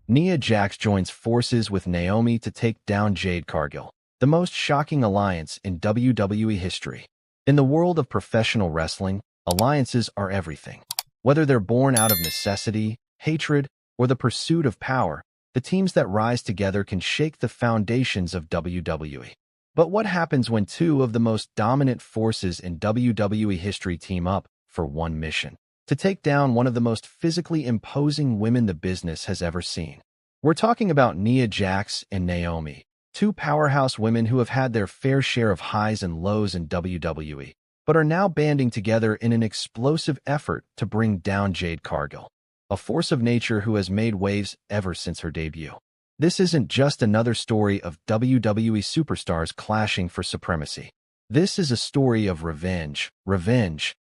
Nia Jax joins forces with Naomi to take down Jade Cargill, the most shocking alliance in WWE history. In the world of professional wrestling, alliances are everything. Whether they're born out of necessity, hatred, or the pursuit of power, the teams that rise together can shake the foundations of WWE. But what happens when two of the most dominant forces in WWE history team up for one mission? To take down one of the most physically imposing women the business has ever seen. We're talking about Nia Jax and Naomi, two powerhouse women who have had their fair share of highs and lows in WWE, but are now banding together in an explosive effort to bring down Jade Cargill, a force of nature who has made waves ever since her debut. This isn't just another story of WWE superstars clashing for supremacy. This is a story of revenge,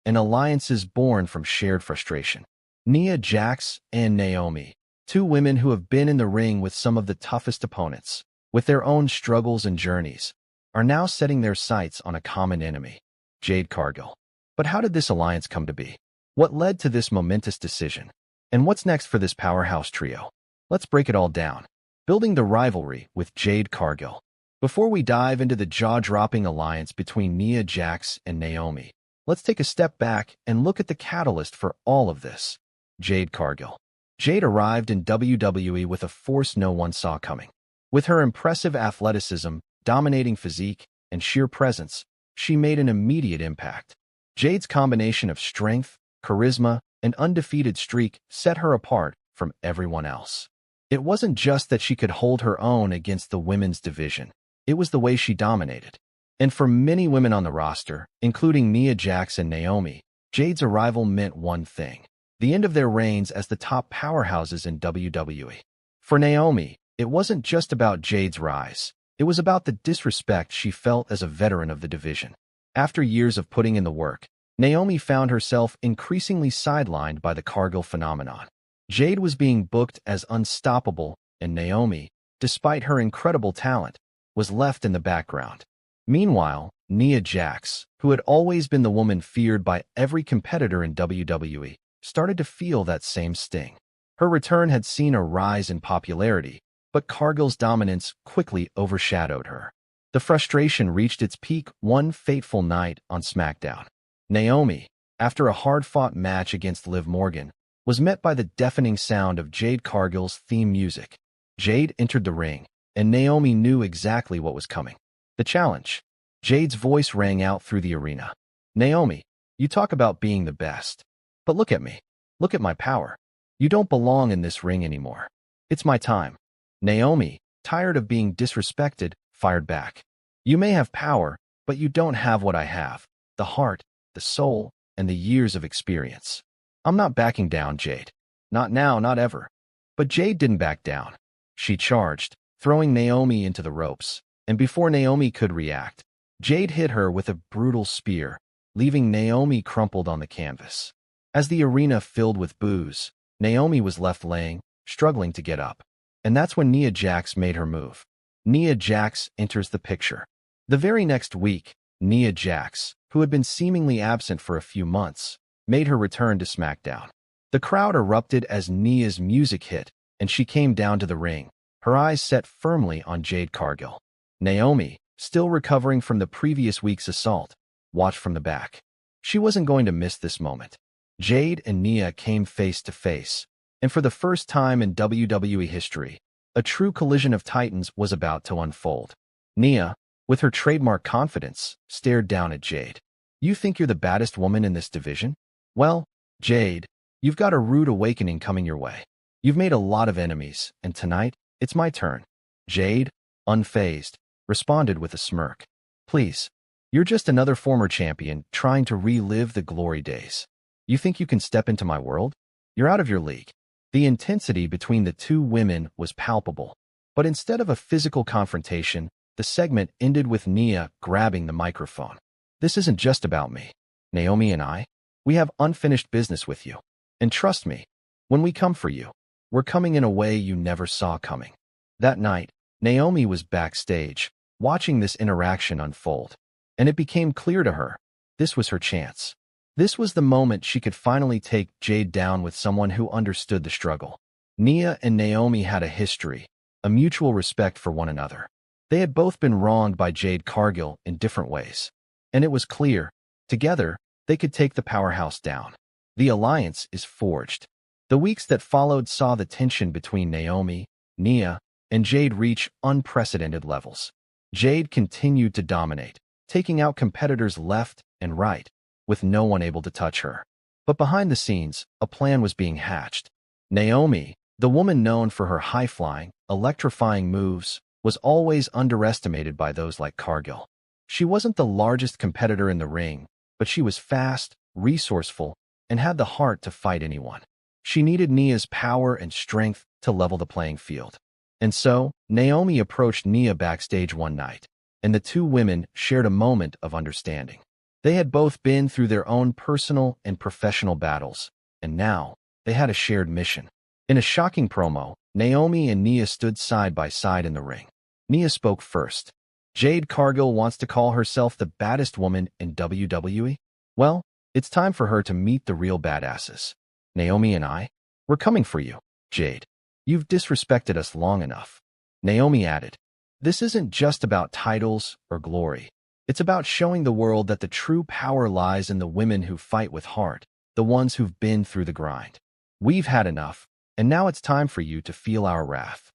and alliances born from shared frustration. Nia Jax and Naomi, two women who have been in the ring with some of the toughest opponents, with their own struggles and journeys, are now setting their sights on a common enemy, Jade Cargill. But how did this alliance come to be? What led to this momentous decision? And what's next for this powerhouse trio? Let's break it all down. Building the rivalry with Jade Cargill. Before we dive into the jaw-dropping alliance between Nia Jax and Naomi, let's take a step back and look at the catalyst for all of this. Jade Cargill. Jade arrived in WWE with a force no one saw coming. With her impressive athleticism, dominating physique, and sheer presence, she made an immediate impact. Jade's combination of strength, charisma, and undefeated streak set her apart from everyone else. It wasn't just that she could hold her own against the women's division. It was the way she dominated. And for many women on the roster, including Nia Jax and Naomi, Jade's arrival meant one thing: the end of their reigns as the top powerhouses in WWE. For Naomi, it wasn't just about Jade's rise. It was about the disrespect she felt as a veteran of the division. After years of putting in the work, Naomi found herself increasingly sidelined by the Cargill phenomenon. Jade was being booked as unstoppable, and Naomi, despite her incredible talent, was left in the background. Meanwhile, Nia Jax, who had always been the woman feared by every competitor in WWE, started to feel that same sting. Her return had seen a rise in popularity, but Cargill's dominance quickly overshadowed her. The frustration reached its peak one fateful night on SmackDown. Naomi, after a hard-fought match against Liv Morgan, was met by the deafening sound of Jade Cargill's theme music. Jade entered the ring, and Naomi knew exactly what was coming. The challenge. Jade's voice rang out through the arena. "Naomi, you talk about being the best. But look at me. Look at my power. You don't belong in this ring anymore. It's my time." Naomi, tired of being disrespected, fired back. "You may have power, but you don't have what I have: the heart, the soul, and the years of experience. I'm not backing down, Jade. Not now, not ever." But Jade didn't back down. She charged, throwing Naomi into the ropes. And before Naomi could react, Jade hit her with a brutal spear, leaving Naomi crumpled on the canvas. As the arena filled with boos, Naomi was left laying, struggling to get up. And that's when Nia Jax made her move. Nia Jax enters the picture. The very next week, Nia Jax, who had been seemingly absent for a few months, made her return to SmackDown. The crowd erupted as Nia's music hit, and she came down to the ring, her eyes set firmly on Jade Cargill. Naomi, still recovering from the previous week's assault, watched from the back. She wasn't going to miss this moment. Jade and Nia came face to face, and for the first time in WWE history, a true collision of titans was about to unfold. Nia, with her trademark confidence, stared down at Jade. "You think you're the baddest woman in this division? Well, Jade, you've got a rude awakening coming your way. You've made a lot of enemies, and tonight, it's my turn." Jade, unfazed, responded with a smirk. "Please, you're just another former champion trying to relive the glory days. You think you can step into my world? You're out of your league." The intensity between the two women was palpable, but instead of a physical confrontation, the segment ended with Nia grabbing the microphone. "This isn't just about me. Naomi and I, we have unfinished business with you. And trust me, when we come for you, we're coming in a way you never saw coming." That night, Naomi was backstage, watching this interaction unfold, and it became clear to her, this was her chance. This was the moment she could finally take Jade down with someone who understood the struggle. Nia and Naomi had a history, a mutual respect for one another. They had both been wronged by Jade Cargill in different ways. And it was clear, together, they could take the powerhouse down. The alliance is forged. The weeks that followed saw the tension between Naomi, Nia, and Jade reach unprecedented levels. Jade continued to dominate, taking out competitors left and right, with no one able to touch her. But behind the scenes, a plan was being hatched. Naomi, the woman known for her high-flying, electrifying moves, was always underestimated by those like Cargill. She wasn't the largest competitor in the ring, but she was fast, resourceful, and had the heart to fight anyone. She needed Nia's power and strength to level the playing field. And so, Naomi approached Nia backstage one night, and the two women shared a moment of understanding. They had both been through their own personal and professional battles, and now, they had a shared mission. In a shocking promo, Naomi and Nia stood side by side in the ring. Nia spoke first. Jade Cargill wants to call herself the baddest woman in WWE? Well, it's time for her to meet the real badasses. Naomi and we're coming for you, Jade. You've disrespected us long enough. Naomi added, this isn't just about titles or glory. It's about showing the world that the true power lies in the women who fight with heart, the ones who've been through the grind. We've had enough, and now it's time for you to feel our wrath.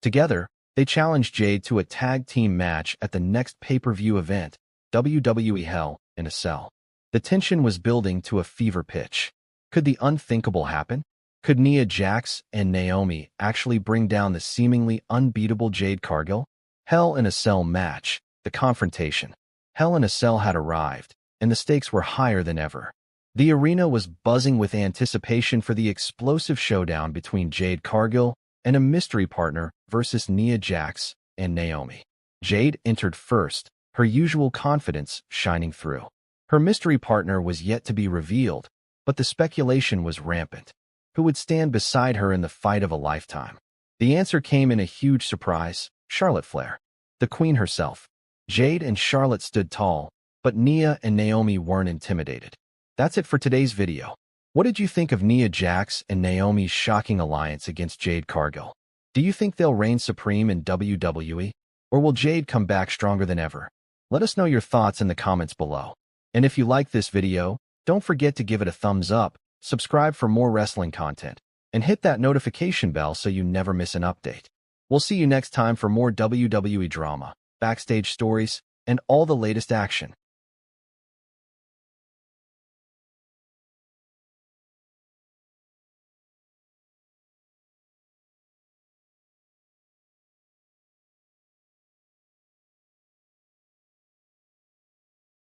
Together, they challenged Jade to a tag team match at the next pay-per-view event, WWE Hell in a Cell. The tension was building to a fever pitch. Could the unthinkable happen? Could Nia Jax and Naomi actually bring down the seemingly unbeatable Jade Cargill? Hell in a Cell match, the confrontation. Hell in a Cell had arrived, and the stakes were higher than ever. The arena was buzzing with anticipation for the explosive showdown between Jade Cargill and a mystery partner versus Nia Jax and Naomi. Jade entered first, her usual confidence shining through. Her mystery partner was yet to be revealed, but the speculation was rampant. Who would stand beside her in the fight of a lifetime? The answer came in a huge surprise: Charlotte Flair, the queen herself. Jade and Charlotte stood tall, but Nia and Naomi weren't intimidated. That's it for today's video. What did you think of Nia Jax and Naomi's shocking alliance against Jade Cargill? Do you think they'll reign supreme in WWE? Or will Jade come back stronger than ever? Let us know your thoughts in the comments below. And if you like this video, don't forget to give it a thumbs up, subscribe for more wrestling content, and hit that notification bell so you never miss an update. We'll see you next time for more WWE drama, backstage stories, and all the latest action.